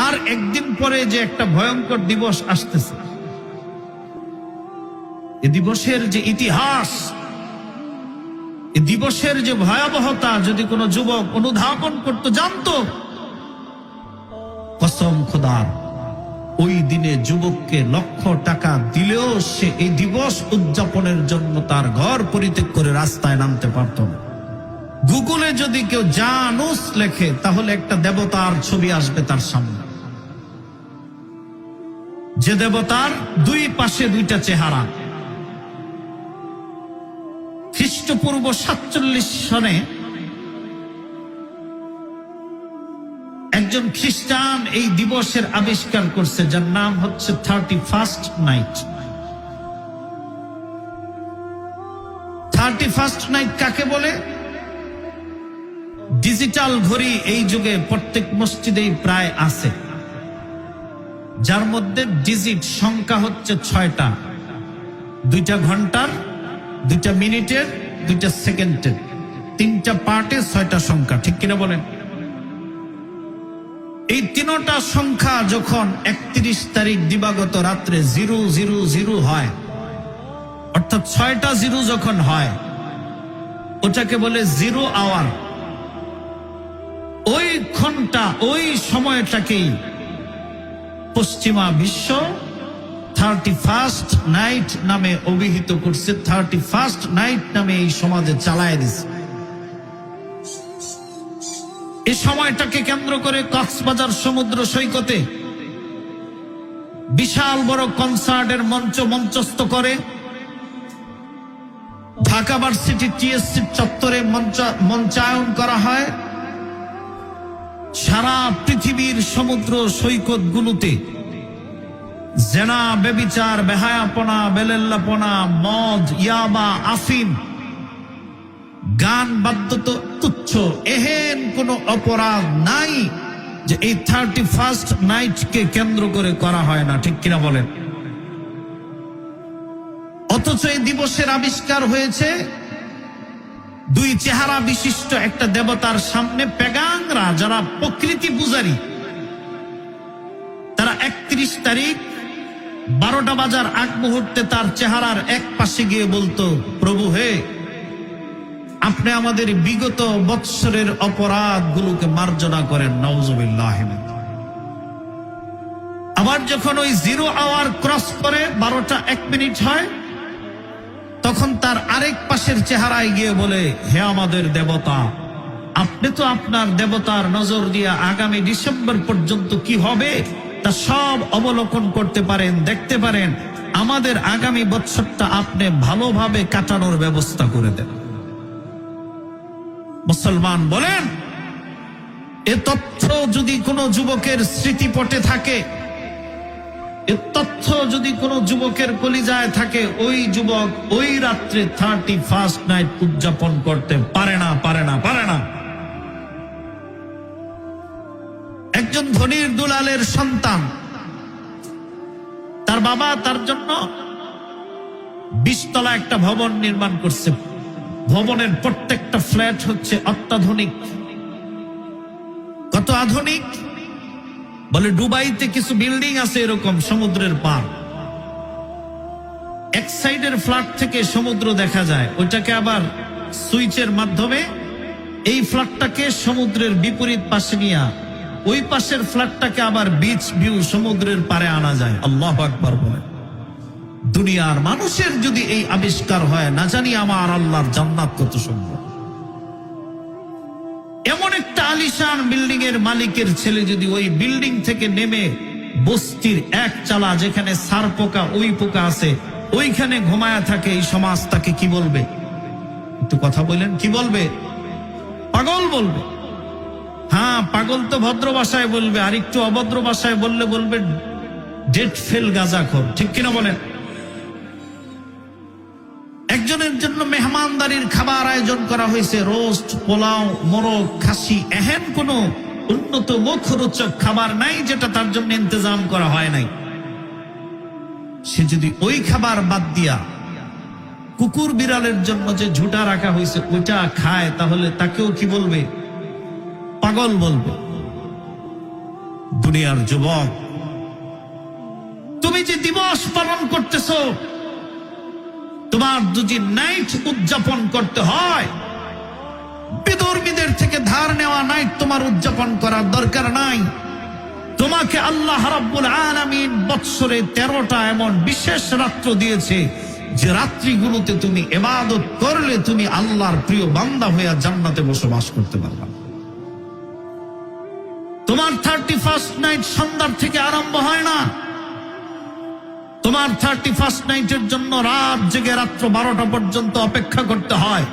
আর একদিন পরে যে একটা ভয়ঙ্কর দিবস আসতেছে, এ দিবসের যে ইতিহাস, এ দিবসের যে ভয়াবহতা যদি কোনো যুবক অনুধাবন করতে জানতো, কসম খোদার, ওই দিনে যুবককে লক্ষ টাকা দিলেও সে এই দিবস উদযাপনের জন্য তার ঘর পরিত্যাগ করে রাস্তায় নামতে পারত না। গুগলে যদি কেউ জানুস লেখে তাহলে একটা দেবতার ছবি আসবে তার সামনে, যে দেবতার দুই পাশে দুইটা চেহারা। খ্রিস্টপূর্ব 47 সনে একজন খ্রিস্টান এই দিবসের আবিষ্কার করছে, যার নাম হচ্ছে 31st নাইট। 31st নাইট কাকে বলে? ডিজিটাল ঘড়ি এই যুগে প্রত্যেক মসজিদেই প্রায় আছে, যার মধ্যে ডিজিট সংখ্যা হচ্ছে 6টা, 2টা ঘন্টার, 2টা মিনিটের, 2টা সেকেন্ডের, 3টা পার্টে 6টা সংখ্যা, ঠিক কিনা বলেন? এই 3টা সংখ্যা যখন 31 তারিখ দিবাগত রাত্রে 000 হয়, অর্থাৎ 6টা 0 যখন হয়, ওটাকে বলে 0 আওয়ার। ওই ঘন্টা, ওই সময়টাকেই পশ্চিমা বিশ্ব 31st নাইট নামে অভিহিত করছে, 31st নাইট নামে এই সমাজে চালায় দিছে। এই সময়টাকে কেন্দ্র করে কক্সবাজার সমুদ্র সৈকতে বিশাল বড় কনসার্টের মঞ্চস্থ করে, ঢাকা ভার্সিটি টিএসসি চত্বরে মঞ্চায়ন করা হয়। সারা পৃথিবীর সমুদ্র সৈকতগুলোতে জেনা, বেবিচার, বেহায়াপনা, বেলেল্লাপনা, মদ, ইয়াবা, আফিম, গান বাদ্য তো তুচ্ছ, এহেন কোন অপরাধ নাই যে এই 31st নাইটকে কেন্দ্র করে করা হয় না, ঠিক কিনা বলেন? অথচ এই দিবসের আবিষ্কার হয়েছে দুই চেহারা বিশিষ্ট একটা দেবতার সামনে। পেগাংরা, যারা প্রকৃতি পূজারী, তারা 31 তারিখ 12টা বাজার আগ মুহূর্তে তার চেহারার এক পাশে গিয়ে বলতো, প্রভু হে, আপনি আমাদের বিগত বৎসরের অপরাধগুলোকে মার্জনা করেন, নাউজুবিল্লাহ। আবার যখন ওই 0 আওয়ার ক্রস করে 12টা 1 মিনিট হয়, তখন তার আরেক পাশের চেহারায় গিয়ে বলে, হে আমাদের দেবতা, আপনি তো আপনার দেবতার নজর দিয়ে আগামী ডিসেম্বর পর্যন্ত কি হবে তা সব অবলোকন করতে পারেন, দেখতে পারেন। আমাদের আগামী বৎসরটা আপনি ভালোভাবে কাটানোর ব্যবস্থা করে দেন। মুসলমান বলেন, এ তথ্য যদি কোনো যুবকের স্মৃতিপটে থাকে, এ তথ্য যদি কোনো যুবকের কলিজায় থাকে, ওই যুবক ওই রাত্রে 31st নাইট উদযাপন করতে পারে না, পারে না, পারে না। একজন ধনীর দুলালের সন্তান, তার বাবা তার জন্য 20 তলা একটা ভবন নির্মাণ করছে। ভবনের প্রত্যেকটা ফ্ল্যাট হচ্ছে অত্যাধুনিক। কত আধুনিক? বলে দুবাইতে কিছু বিল্ডিং আছে এরকম সমুদ্রের পার, এক সাইডের ফ্ল্যাট থেকে সমুদ্র দেখা যায়, ওইটাকে আবার সুইচের মাধ্যমে এই ফ্ল্যাটটাকে সমুদ্রের বিপরীত পাশে নিয়ে ওই পাশের ফ্ল্যাটটাকে আবার বিচ ভিউ সমুদ্রের পারে আনা যায়। আল্লাহু আকবার বলে। দুনিয়ার মানুষের যদি এই আবিষ্কার হয়, না জানি আমার আল্লাহর জান্নাত কত সুন্দর। এমন একটা আলিশান বিল্ডিং এর মালিকের ছেলে যদি ওই বিল্ডিং থেকে নেমে বস্তির এক চালা যেখানে সার পোকা, ওই পোকা আছে, ওইখানে ঘুমায়া থাকে, এই সমাজ তাকে কি বলবে? একটু কথা বলেন, কি বলবে? পাগল বলবে। হ্যাঁ, পাগল তো ভদ্র ভাষায় বলবে, আর একটু অভদ্র ভাষায় বললে বলবে ডেট ফেল গাঁজাখোর, ঠিক কিনা বলেন? একজনের জন্য মেহমানদারির খাবার আয়োজন করা হয়েছে, রোস্ট, পোলাও, মোরগ, খাসি, এহেন কোন উন্নত মুখরোচক খাবার নাই যেটা তার জন্য ইন্তজাম করা হয় নাই। সে যদি ওই খাবার বাদ দিয়া কুকুর বিড়ালের জন্য যে ঝুটা রাখা হয়েছে ওইটা খায়, তাহলে তাকেও কি বলবে? পাগল বলবে। দুনিয়ার যুবক, তুমি যে দিবস পালন করতেছো, তোমার যদি নাইট উদযাপন করতে হয়, বিধর্মীদের থেকে ধার নেওয়া নাইট তোমার উদযাপন করার দরকার নাই। তোমাকে আল্লাহ রাব্বুল আলামিন বৎসরে 13টা এমন বিশেষ রাত্র দিয়েছে যে রাত্রিগুলোতে তুমি ইবাদত করলে তুমি আল্লাহর প্রিয় বান্দা হয়ে জান্নাতে বসবাস করতে পারবা। তোমার 31st নাইট সন্ধ্যার থেকে আরম্ভ হয় না। তোমার 31st নাইটের জন্য রাত জেগে রাত্র 12টা পর্যন্ত অপেক্ষা করতে হয়।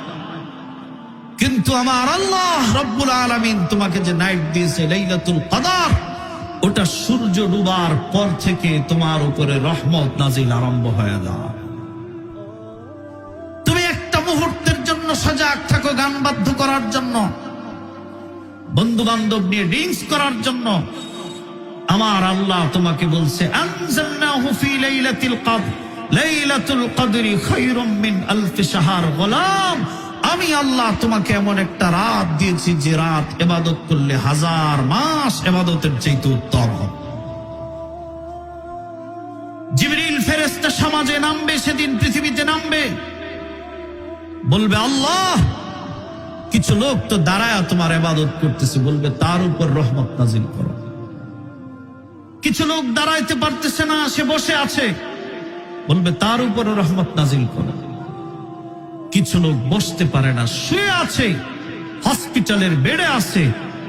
কিন্তু আমার আল্লাহ রাব্বুল আলামিন তোমাকে যে নাইট দিয়েছে লাইলাতুল কদর, ওটা সূর্য ডুবার পর থেকে তোমার উপরে রহমত নাজিল আরম্ভ হয়ে যায়। তুমি একটা মুহূর্তের জন্য সজাগ থাকো, গান বাদ্য করার জন্য, বন্ধু বান্ধব নিয়ে ড্রিঙ্কস করার জন্য। আমার আল্লাহ তোমাকে বলছে আনজালনাহু ফি লাইলাতিল কদর, লাইলাতুল কদরি খায়রুম মিন আলফি শাহর। গোলাম, আমি আল্লাহ তোমাকে এমন একটা রাত দিয়েছি যে রাত ইবাদত করলে 1000 মাস ইবাদতের চাইতে উত্তম হবে। জিবরিল ফেরেশতা সমাজে নামবে, সেদিন পৃথিবীতে নামবে, বলবে আল্লাহ, কিছু লোক তো দাঁড়ায় তোমার ইবাদত করতেছে, বলবে তার উপর রহমত নাজিল করো। কিছু লোক দাঁড়াইতে পারতেছে না, সে বসে আছে, বলবে তার উপর রহমত নাজিল করো। কিছু লোক বসতে পারে না, শুয়ে আছে, হসপিটালের বেডে আছে,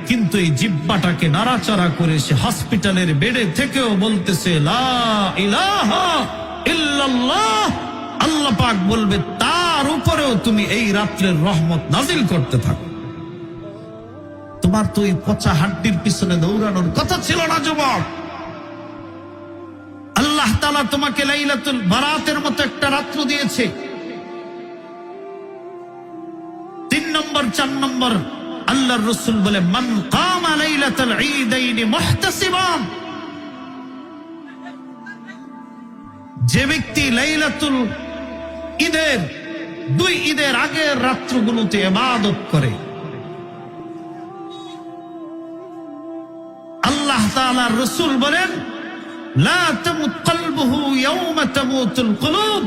কিন্তু এই জিহ্বাটাকে নাড়াচাড়া করে সে হসপিটালের বেডে থেকেও বলতেছে লা ইলাহা ইল্লাল্লাহ। আল্লাহ পাক বলবে তার উপরেও তুমি এই রাত্রের রহমত নাজিল করতে থাকো। তোমার তো এই পচা হাড্ডির পিছনে দৌড়ানোর কথা ছিল না যুবক। আল্লাহ তাআলা তোমাকে লাইলাতুল বারাতের মতো একটা রাত্র দিয়েছে। 3 নম্বর 4 নম্বর আল্লাহর রাসূল বলে মান কামা লাইলাতুল ঈদাইন মুহতাসিবান, যে ব্যক্তি লাইলাতুল ঈদের 2 ঈদের আগের রাত্রগুলোতে ইবাদত করে, আল্লাহ তাআলার রাসূল বলেন লা তামুত কলবুহু ইয়াওমা তামুতুল কুলুব,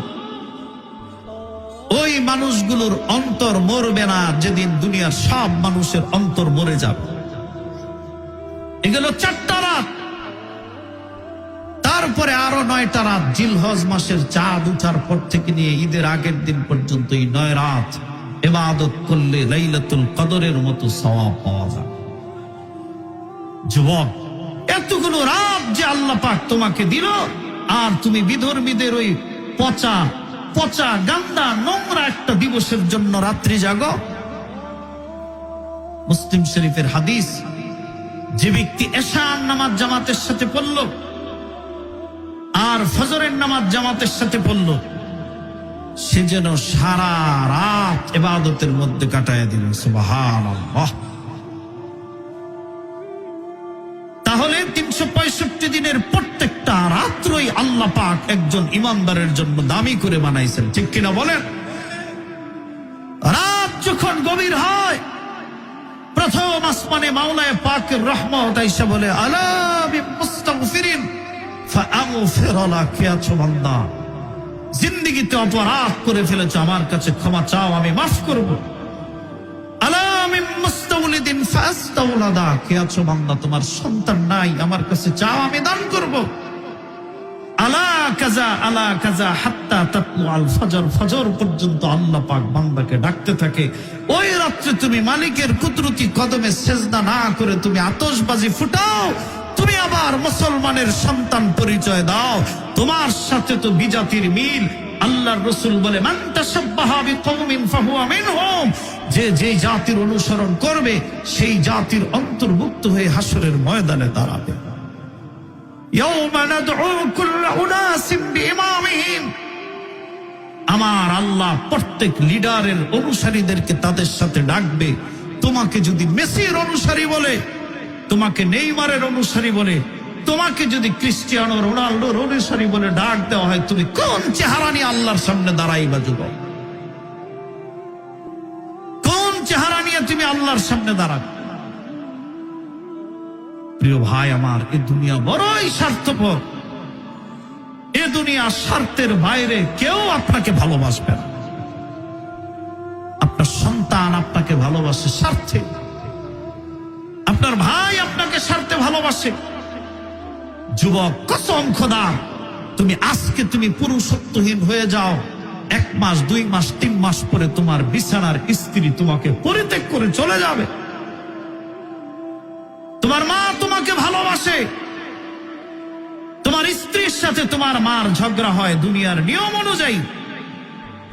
ওই মানুষগুলোর অন্তর মরবে না যেদিন দুনিয়ার সব মানুষের অন্তর মরে যাবে। এগুলো 4টা রাত, তারপরে আরো 9টা রাত জিলহজ মাসের চাঁদ উঠার পর থেকে নিয়ে ঈদের আগের দিন পর্যন্ত এই 9 রাত ইবাদত করলে লাইলাতুল কদরের মতো সওয়াব পাওয়া যায়। যুবক, এতগুলো রাত যে আল্লাহ পাক তোমাকে দিল, আর তুমি বিধর্মীদের ওই পচা পচা গান্দা নোংরা একটা দিবসের জন্য রাত্রি জাগো। মুসলিম শরীফের হাদিস, যে ব্যক্তি এশার নামাজ জামাতের সাথে পড়ল আর ফজরের নামাজ জামাতের সাথে পড়ল, সে যেন সারা রাত ইবাদতের মধ্যে কাটায় দিল। সুবহানাল্লাহ। তাহলে 365 দিনের প্রত্যেকটা রাত্রই আল্লাহ পাক একজন ইমানদারের জন্য দামি করে বানাইছেন, ঠিক কিনা বলেন? রাত যখন গভীর হয়, প্রথম আসমানে মাওলায়ে পাকের রহমত আইসা বলে আলা বিমুস্তাগফিরিন ফাআগফির লাক, কে আছো বান্দা, জিন্দেগিতে অপরাধ করে ফেলেছো, আমার কাছে ক্ষমা চাও, আমি মাফ করব। আলা মিমুস্তাওলিদিন ফাস্তাওলাদা, কে আছো বান্দা, তোমার সন্তান নাই, আমার কাছে চাও, আমি দান করব। আলা কাজা হাত্তা তাতলু আল ফজর, ফজর পর্যন্ত আল্লাহ পাক বান্দাকে ডাকতে থাকে। ওই রাত্রে তুমি মালিকের কুদরতি কদমে সেজদা না করে তুমি আতশবাজি ফুটাও, তুমি আবার মুসলমানের সন্তান পরিচয় দাও, তোমার সাথে তো বিজাতির মিল। আল্লাহর রাসূল বলে মান তাশাব্বাহা বিকওমিন ফাহুয়া মিনহুম, যে জাতির অনুসরণ করবে সেই জাতির অন্তর্ভুক্ত হয়ে হাসরের ময়দানে দাঁড়াবে। ইয়াওমা নাদউ কুল্লা উনাসিন বিইমামিহিম, আমার আল্লাহ প্রত্যেক লিডারের অনুসারীদেরকে তাদের সাথে ডাকবে। তোমাকে যদি মেসির অনুসারী বলে, তোমাকে নেইমারের অনুসারী বলে, তোমাকে যদি ক্রিস্টিয়ানো রোনাল্ডোর অনুসারী বলে ডাক দেওয়া হয়, তুমি কোন চেহারা নিয়ে আল্লাহর সামনে দাঁড়াইবা যুবক? কোন চেহারা নিয়ে তুমি আল্লাহর সামনে দাঁড়াবে? প্রিয় ভাই আমার, এ দুনিয়া বড়ই স্বার্থপর। এ দুনিয়া স্বার্থের বাইরে কেউ আপনাকে ভালোবাসবে না। আপনার সন্তান আপনাকে ভালোবাসে স্বার্থে, আপনার ভাই আপনাকে স্বার্থে ভালোবাসে। যুবক, কসম খোদা, তুমি আজকে তুমি পুরুষত্বহীন হয়ে যাও, 1 মাস 2 মাস 3 মাস পরে তোমার বিছানার স্ত্রী তোমাকে পরিত্যাগ করে চলে যাবে। তোমার মা তোমাকে ভালোবাসে, তোমার স্ত্রীর সাথে তোমার মার ঝগড়া হয় দুনিয়ার নিয়ম অনুযায়ী।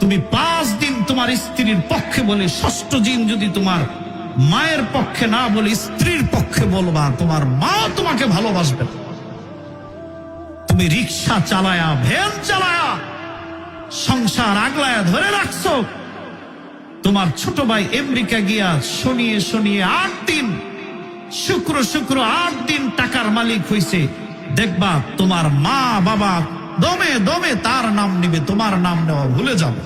তুমি 5 দিন তোমার স্ত্রীর পক্ষে বলে, 6ষ্ঠ দিন যদি তোমার মায়ের পক্ষে না বলে স্ত্রীর পক্ষে বলবা, তোমার মা তোমাকে ভালোবাসবে। তুমি রিক্সা চালায়া, ভ্যান চালায়া সংসার আগলায়া ধরে রাখছো। তোমার ছোট ভাই আমেরিকা গিয়া শনিয়ে শনিয়ে 8 দিন, শুক্র 8 দিন টাকার মালিক হইছে। দেখবা তোমার মা বাবা দমে দমে তার নাম নিবে, তোমার নাম নেওয়া ভুলে যাবে।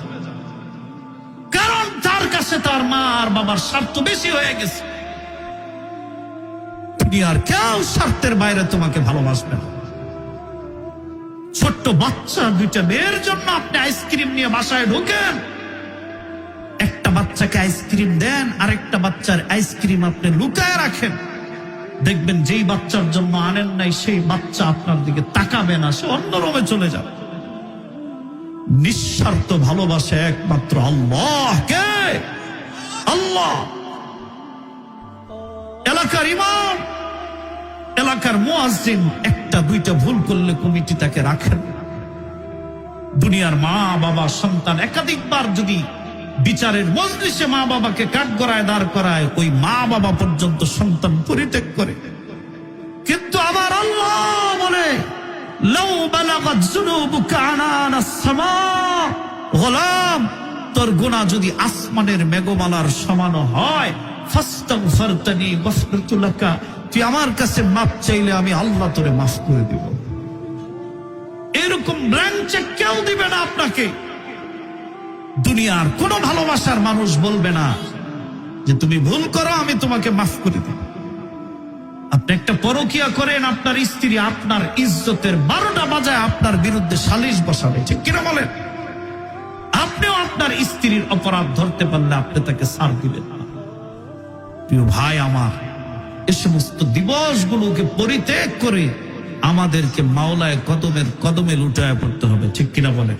কারণ তার কাছে তার মা আর বাবার স্বার্থ বেশি হয়ে গেছে। দুনিয়ার কেউ স্বার্থের বাইরে তোমাকে ভালোবাসবে না। ছোট্ট বাচ্চা 2টা মেয়ের জন্য আপনি আইসক্রিম নিয়ে বাসায় ঢোকেন, একটা বাচ্চাকে আইসক্রিম দেন, আরেকটা বাচ্চার আইসক্রিম আপনি লুকায় রাখেন। দেখবেন যেই বাচ্চার জন্য আনেন নাই সেই বাচ্চা আপনার দিকে তাকাবে না, সে অন্য রুমে চলে যাবে। নিঃস্বার্থ ভালোবাসে একমাত্র আল্লাহ। কে? আল্লাহ। এলাকার ইমাম, এলাকার মুয়াজ্জিন 1টা 2টা ভুল করলে কমিটি তাকে রাখেন। দুনিয়ার মা বাবা সন্তান একাধিকবার যদি বিচারের মজলিসে মা বাবাকে কাঠগড়ায় দাঁড় করায়, ওই মা বাবা পর্যন্ত সন্তান পরিত্যাগ করে। কিন্তু আমার আল্লাহ বলে, লাউ বালাগাত যুনুবুকা আনানাস সামা, গোলাম, তোর গুনাহ যদি আসমানের মেঘমালার সমান হয়, ফাস্তাগফিরতানি গফরতু লাকা, তুই আমার কাছে মাফ চাইলে আমি আল্লাহ তোরে মাফ করে দিব। এরকম ব্ল্যাঙ্ক চেক কেউ দিবে না আপনাকে। দুনিয়ার কোন ভালোবাসার মানুষ বলবে না যে তুমি ভুল করো আমি তোমাকে মাফ করে দেব। আপনি একটা পরকিয়া করেন, আপনার স্ত্রী আপনার ইজ্জতের 12টা বাজায় আপনার বিরুদ্ধে সালিশ বসাবে, ঠিক কিনা বলেন? আপনিও আপনার স্ত্রীর অপরাধ ধরতে পারলে আপনি তাকে ছাড় দিবেন না। প্রিয় ভাই আমার, এ সমস্ত দিবসগুলোকে পরিত্যাগ করে আমাদেরকে মাওলায় কদমে লুটায় পড়তে হবে, ঠিক কিনা বলেন?